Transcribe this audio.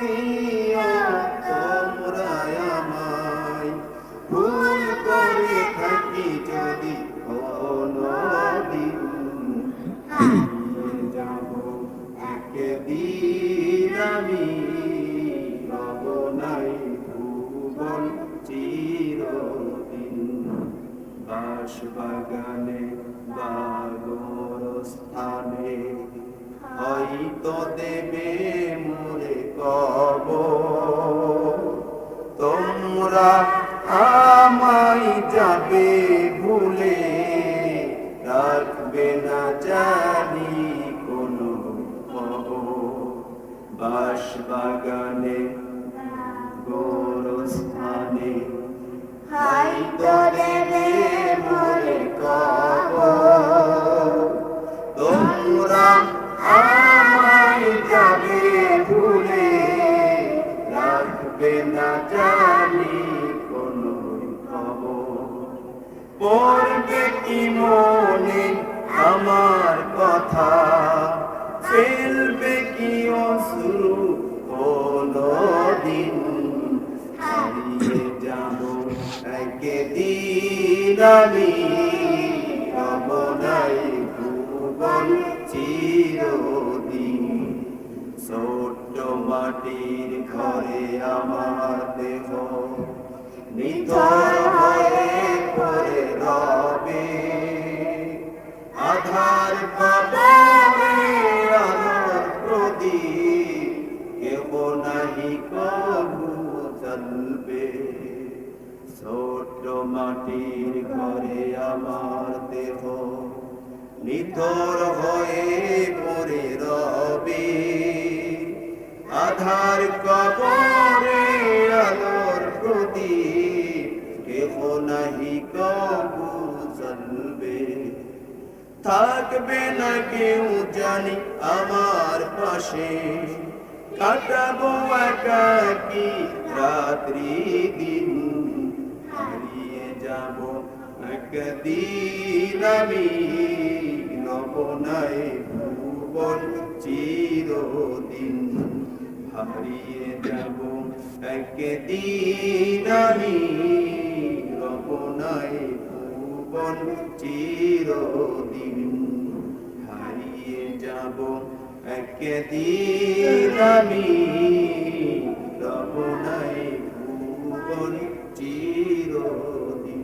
দিও তোমরা আমায়, ভুল করে থাকি যদি কোনদিন, হারিয়ে যাব একদিন আমি, রব নাই ভুবন চিরদিন। বাঁশবাগানে বা গোরস্থানে হয়তো দেবে মোরে কবর, তোমরা আমায় যাবে ভুলে, রাখবে না জানি কোনো খবর। বাঁশবাগানে গোরস্থানে হয়তো দেবে মোরে কবর, তোমরা আমায় যাবে ভুলে, রাখবে না জানি কোনো খবর। পড়বে কি মনে আমার কথা, ফেলবে কি অশ্রু কোনদিন, হারিয়ে যাব একদিন আমি, রব নাই ভুবন চিরদিন। ছোট্ট মাটির ঘরে আমার দেহ নিথর হয়ে পড়ে রবে, আধার কবরে আলোর প্রদীপ কেহ নাহি কবু জ্বলবে। ছোট্ট মাটির ঘরে আমার দেহ নিথর হয়ে পড়ে রবে, আধার কবরে আলোর প্রদীপ কেহ নাহি কবু জ্বলবে। থাকবে না কেউ জানি আমার পাশে, কাটাবো একাকী রাত্রি দিন, হারিয়ে যাব একদিন আমি, রব নাই ভুবন চিরদিন। হারিয়ে যাব একদিন আমি, রব নাই ভুবন চিরদিন। হারিয়ে যাব একদিন আমি, রব নাই ভুবন চিরদিন।